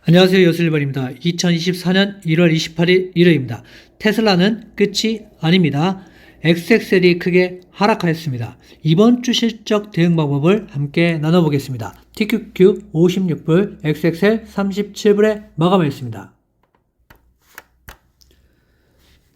안녕하세요. 요술리벌입니다. 2024년 1월 28일 일요일입니다. 테슬라는 끝이 아닙니다. XXL이 크게 하락하였습니다. 이번 주 실적 대응 방법을 함께 나눠보겠습니다. TQQ 56불, XXL 37불에 마감하였습니다.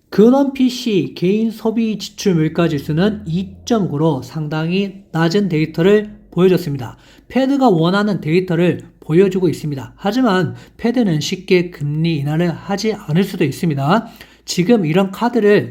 근원 PC 개인 소비 지출 물가 지수는 2.9로 상당히 낮은 데이터를 보여줬습니다. 패드가 원하는 데이터를 보여주고 있습니다. 하지만 패드는 쉽게 금리 인하를 하지 않을 수도 있습니다. 지금 이런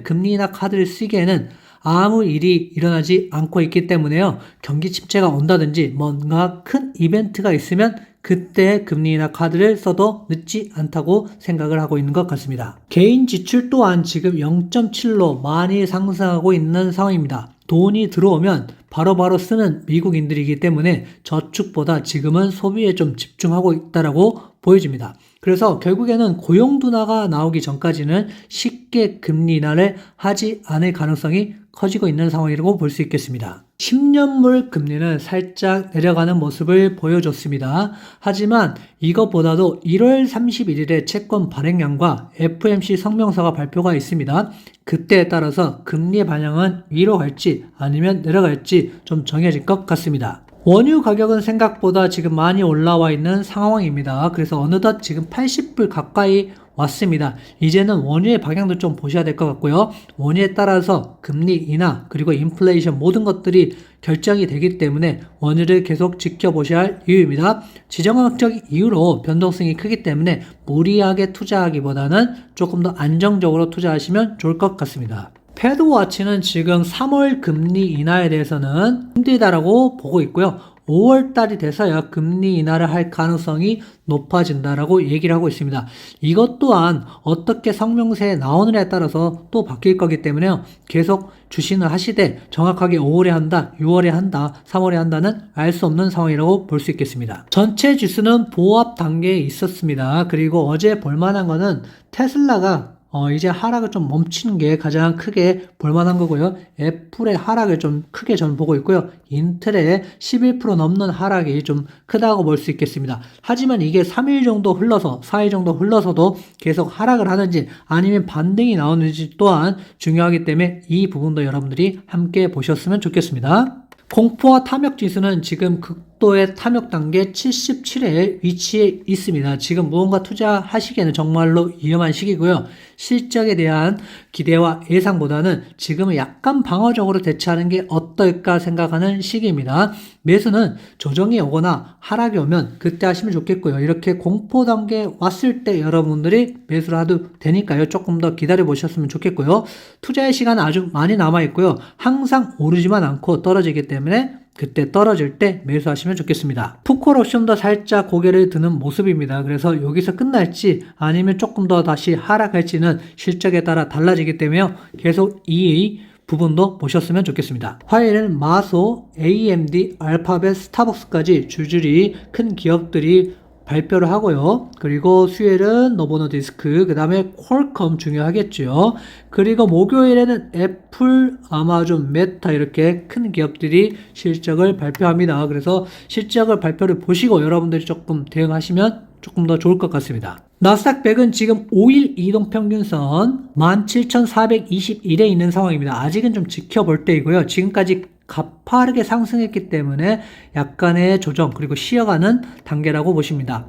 금리 인하 카드를 쓰기에는 아무 일이 일어나지 않고 있기 때문에요. 경기 침체가 온다든지 뭔가 큰 이벤트가 있으면 그때 금리 인하 카드를 써도 늦지 않다고 생각을 하고 있는 것 같습니다. 개인 지출 또한 지금 0.7로 많이 상승하고 있는 상황입니다. 돈이 들어오면 바로바로 쓰는 미국인들이기 때문에 저축보다 지금은 소비에 좀 집중하고 있다라고 보여집니다. 그래서 결국에는 고용 둔화가 나오기 전까지는 쉽게 금리 인하를 하지 않을 가능성이 커지고 있는 상황이라고 볼 수 있겠습니다. 10년물 금리는 살짝 내려가는 모습을 보여줬습니다. 하지만 이것보다도 1월 31일에 채권 발행량과 FOMC 성명서가 발표가 있습니다. 그때에 따라서 금리 반영은 위로 갈지 아니면 내려갈지 좀 정해질 것 같습니다. 원유 가격은 생각보다 지금 많이 올라와 있는 상황입니다. 그래서 어느덧 지금 80불 가까이 왔습니다. 이제는 원유의 방향도 좀 보셔야 될 것 같고요. 원유에 따라서 금리 인하 그리고 인플레이션 모든 것들이 결정이 되기 때문에 원유를 계속 지켜보셔야 할 이유입니다. 지정학적 이유로 변동성이 크기 때문에 무리하게 투자하기보다는 조금 더 안정적으로 투자하시면 좋을 것 같습니다. 패드워치는 지금 3월 금리 인하에 대해서는 힘들다라고 보고 있고요. 5월 달이 돼서야 금리 인하를 할 가능성이 높아진다라고 얘기를 하고 있습니다. 이것 또한 어떻게 성명서에 나오느냐에 따라서 또 바뀔 거기 때문에요. 계속 주신을 하시되 정확하게 5월에 한다, 6월에 한다, 3월에 한다는 알 수 없는 상황이라고 볼 수 있겠습니다. 전체 지수는 보합 단계에 있었습니다. 그리고 어제 볼만한 거는 테슬라가 이제 하락을 좀 멈추는 게 가장 크게 볼만한 거고요. 애플의 하락을 좀 크게 저는 보고 있고요. 인텔의 11% 넘는 하락이 좀 크다고 볼 수 있겠습니다. 하지만 이게 3일 정도 흘러서 4일 정도 흘러서도 계속 하락을 하는지 아니면 반등이 나오는지 또한 중요하기 때문에 이 부분도 여러분들이 함께 보셨으면 좋겠습니다. 공포와 탐욕 지수는 지금 극도의 탐욕 단계 77에 위치해 있습니다. 지금 무언가 투자하시기에는 정말로 위험한 시기고요. 실적에 대한 기대와 예상보다는 지금은 약간 방어적으로 대처하는 게 어떨까 생각하는 시기입니다. 매수는 조정이 오거나 하락이 오면 그때 하시면 좋겠고요. 이렇게 공포 단계 왔을 때 여러분들이 매수를 해도 되니까요. 조금 더 기다려 보셨으면 좋겠고요. 투자의 시간은 아주 많이 남아 있고요. 항상 오르지만 않고 떨어지기 때문에 그때 떨어질 때 매수하시면 좋겠습니다. 풋콜 옵션도 살짝 고개를 드는 모습입니다. 그래서 여기서 끝날지 아니면 조금 더 다시 하락할지는 실적에 따라 달라지기 때문에 계속 이 부분도 보셨으면 좋겠습니다. 화요일은 마소, AMD, 알파벳, 스타벅스까지 줄줄이 큰 기업들이 발표를 하고요. 그리고 수요일은 노보노디스크, 그 다음에 퀄컴 중요하겠죠. 그리고 목요일에는 애플, 아마존, 메타 이렇게 큰 기업들이 실적을 발표합니다. 그래서 실적을 발표를 보시고 여러분들이 조금 대응하시면 조금 더 좋을 것 같습니다. 나스닥 100은 지금 5일 이동평균선 17,421에 있는 상황입니다. 아직은 좀 지켜볼 때이고요. 지금까지 가파르게 상승했기 때문에 약간의 조정 그리고 쉬어가는 단계라고 보십니다.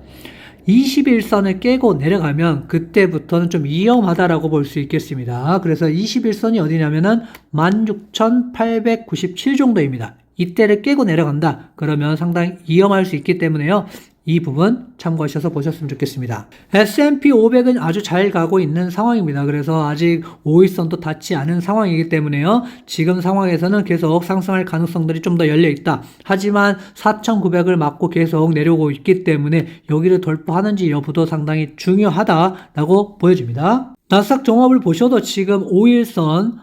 21선을 깨고 내려가면 그때부터는 좀 위험하다라고 볼 수 있겠습니다. 그래서 21선이 어디냐면은 16,897 정도입니다. 이때를 깨고 내려간다. 그러면 상당히 위험할 수 있기 때문에요. 이 부분 참고하셔서 보셨으면 좋겠습니다. S&P 500은 아주 잘 가고 있는 상황입니다. 그래서 아직 5일선도 닿지 않은 상황이기 때문에요. 지금 상황에서는 계속 상승할 가능성들이 좀 더 열려 있다. 하지만 4,900을 맞고 계속 내려오고 있기 때문에 여기를 돌파하는지 여부도 상당히 중요하다라고 보여집니다. 나스닥 종합을 보셔도 지금 5일선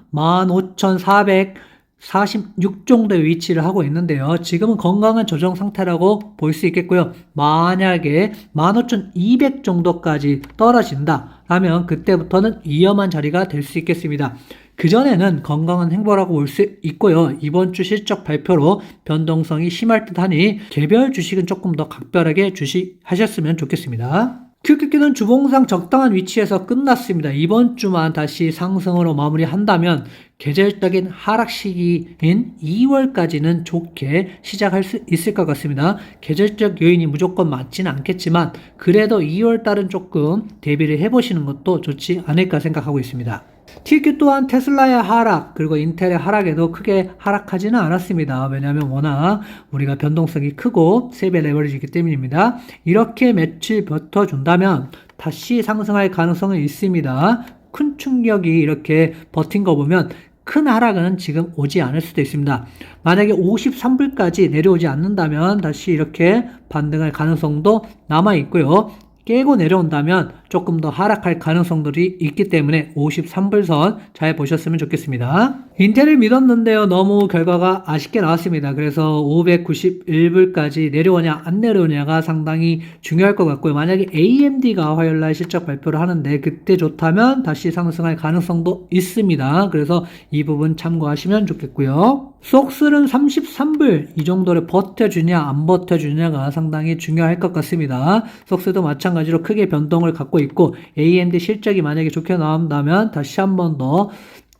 15,446 정도의 위치를 하고 있는데요. 지금은 건강한 조정 상태라고 볼 수 있겠고요. 만약에 15,200 정도까지 떨어진다 라면 그때부터는 위험한 자리가 될 수 있겠습니다. 그전에는 건강한 행보라고 볼 수 있고요. 이번 주 실적 발표로 변동성이 심할 듯 하니 개별 주식은 조금 더 각별하게 주식하셨으면 좋겠습니다. QQQ는 주봉상 적당한 위치에서 끝났습니다. 이번 주만 다시 상승으로 마무리한다면 계절적인 하락 시기인 2월까지는 좋게 시작할 수 있을 것 같습니다. 계절적 요인이 무조건 맞지는 않겠지만 그래도 2월달은 조금 대비를 해보시는 것도 좋지 않을까 생각하고 있습니다. TQ 또한 테슬라의 하락 그리고 인텔의 하락에도 크게 하락하지는 않았습니다. 왜냐하면 워낙 우리가 변동성이 크고 세배 레버리지이기 때문입니다. 이렇게 며칠 버텨준다면 다시 상승할 가능성은 있습니다. 큰 충격이 이렇게 버틴 거 보면 큰 하락은 지금 오지 않을 수도 있습니다. 만약에 53불까지 내려오지 않는다면 다시 이렇게 반등할 가능성도 남아 있고요. 깨고 내려온다면 조금 더 하락할 가능성들이 있기 때문에 53불선 잘 보셨으면 좋겠습니다. 인텔을 믿었는데요. 너무 결과가 아쉽게 나왔습니다. 그래서 591불까지 내려오냐 안 내려오냐가 상당히 중요할 것 같고요. 만약에 AMD가 화요일날 실적 발표를 하는데 그때 좋다면 다시 상승할 가능성도 있습니다. 그래서 이 부분 참고하시면 좋겠고요. 속슬은 33불 이 정도를 버텨주냐 안 버텨주냐가 상당히 중요할 것 같습니다. 속슬도 마찬가지로 크게 변동을 갖고 있고 AMD 실적이 만약에 좋게 나온다면 다시 한 번 더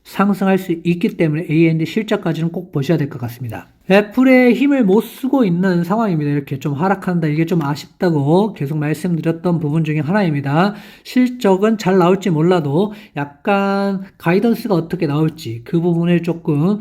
상승할 수 있기 때문에 AMD 실적까지는 꼭 보셔야 될 것 같습니다. 애플의 힘을 못 쓰고 있는 상황입니다. 이렇게 좀 하락한다. 이게 좀 아쉽다고 계속 말씀드렸던 부분 중에 하나입니다. 실적은 잘 나올지 몰라도 약간 가이던스가 어떻게 나올지 그 부분을 조금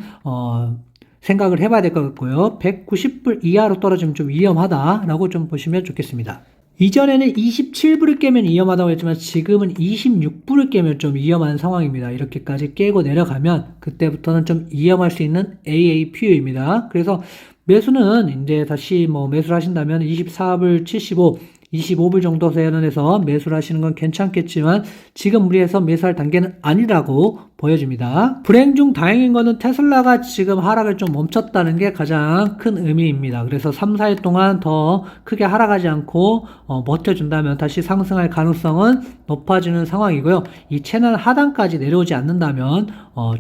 생각을 해봐야 될 것 같고요. 190불 이하로 떨어지면 좀 위험하다라고 좀 보시면 좋겠습니다. 이전에는 27불을 깨면 위험하다고 했지만 지금은 26불을 깨면 좀 위험한 상황입니다. 이렇게까지 깨고 내려가면 그때부터는 좀 위험할 수 있는 AAPU입니다. 그래서 매수는 이제 다시 매수를 하신다면 24불 75 25불 정도 세연해서 매수를 하시는 건 괜찮겠지만 지금 무리해서 매수할 단계는 아니라고 보여집니다. 불행 중 다행인 거는 테슬라가 지금 하락을 좀 멈췄다는 게 가장 큰 의미입니다. 그래서 3, 4일 동안 더 크게 하락하지 않고 버텨준다면 다시 상승할 가능성은 높아지는 상황이고요. 이 채널 하단까지 내려오지 않는다면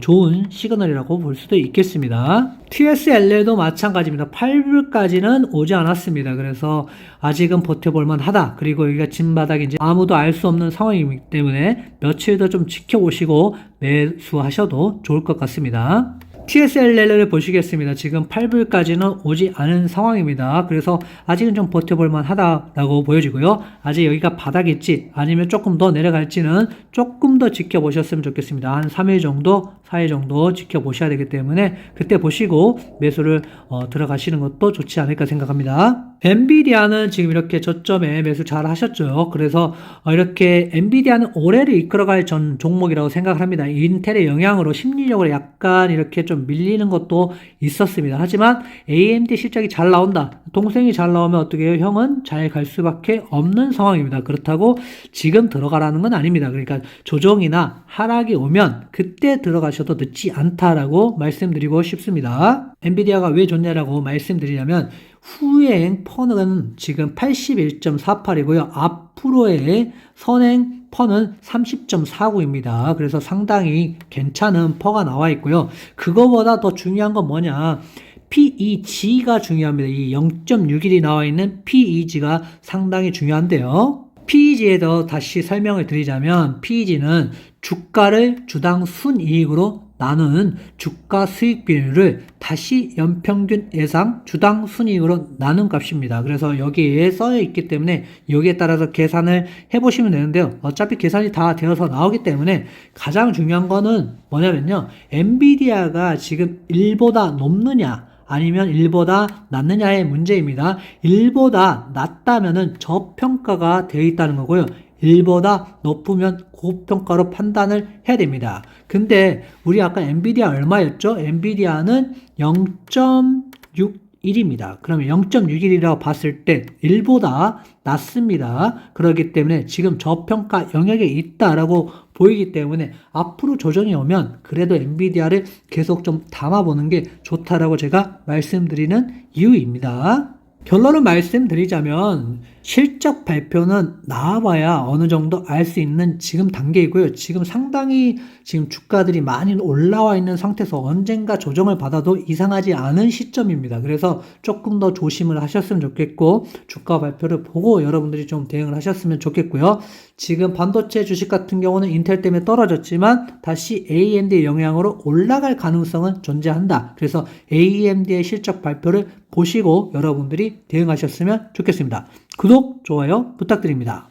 좋은 시그널이라고 볼 수도 있겠습니다. TSLA도 마찬가지입니다. 8불까지는 오지 않았습니다. 그래서 아직은 버텨볼만 하다. 그리고 여기가 진바닥인지 아무도 알 수 없는 상황이기 때문에 며칠 더 좀 지켜보시고 매수하셔도 좋을 것 같습니다. TSLL을 보시겠습니다. 지금 8불까지는 오지 않은 상황입니다. 그래서 아직은 좀 버텨볼만 하다라고 보여지고요. 아직 여기가 바닥일지 아니면 조금 더 내려갈지는 조금 더 지켜보셨으면 좋겠습니다. 한 3일 정도, 4일 정도 지켜보셔야 되기 때문에 그때 보시고 매수를 들어가시는 것도 좋지 않을까 생각합니다. 엔비디아는 지금 이렇게 저점에 매수 잘 하셨죠. 그래서 이렇게 엔비디아는 올해를 이끌어갈 전 종목이라고 생각을 합니다. 인텔의 영향으로 심리적으로 약간 이렇게 좀 밀리는 것도 있었습니다. 하지만 AMD 실적이 잘 나온다. 동생이 잘 나오면 어떻게 해요? 형은 잘 갈 수밖에 없는 상황입니다. 그렇다고 지금 들어가라는 건 아닙니다. 그러니까 조정이나 하락이 오면 그때 들어가셔도 늦지 않다라고 말씀드리고 싶습니다. 엔비디아가 왜 좋냐라고 말씀드리냐면 후행 펀은 지금 81.48이고요. 앞으로의 선행 펀은 30.49입니다. 그래서 상당히 괜찮은 퍼가 나와 있고요. 그거보다 더 중요한 건 뭐냐? PEG가 중요합니다. 이 0.61이 나와 있는 PEG가 상당히 중요한데요. PEG에도 다시 설명을 드리자면 PEG는 주가를 주당 순이익으로 나누는 주가 수익 비율을 다시 연평균 예상 주당 순이익으로 나눈 값입니다. 그래서 여기에 써 있기 때문에 여기에 따라서 계산을 해보시면 되는데요. 어차피 계산이 다 되어서 나오기 때문에 가장 중요한 거는 뭐냐면요. 엔비디아가 지금 1보다 높느냐 아니면 1보다 낮느냐의 문제입니다. 1보다 낮다면은 저평가가 되어 있다는 거고요. 1보다 높으면 고평가로 판단을 해야 됩니다. 근데 우리 아까 엔비디아 얼마였죠? 엔비디아는 0.61입니다. 그러면 0.61이라고 봤을 때 1보다 낮습니다. 그렇기 때문에 지금 저평가 영역에 있다라고 보이기 때문에 앞으로 조정이 오면 그래도 엔비디아를 계속 좀 담아보는 게 좋다라고 제가 말씀드리는 이유입니다. 결론을 말씀드리자면 실적 발표는 나와봐야 어느 정도 알 수 있는 지금 단계이고요. 지금 상당히 지금 주가들이 많이 올라와 있는 상태에서 언젠가 조정을 받아도 이상하지 않은 시점입니다. 그래서 조금 더 조심을 하셨으면 좋겠고, 주가 발표를 보고 여러분들이 좀 대응을 하셨으면 좋겠고요. 지금 반도체 주식 같은 경우는 인텔 때문에 떨어졌지만 다시 AMD의 영향으로 올라갈 가능성은 존재한다. 그래서 AMD의 실적 발표를 보시고 여러분들이 대응하셨으면 좋겠습니다. 구독, 좋아요 부탁드립니다.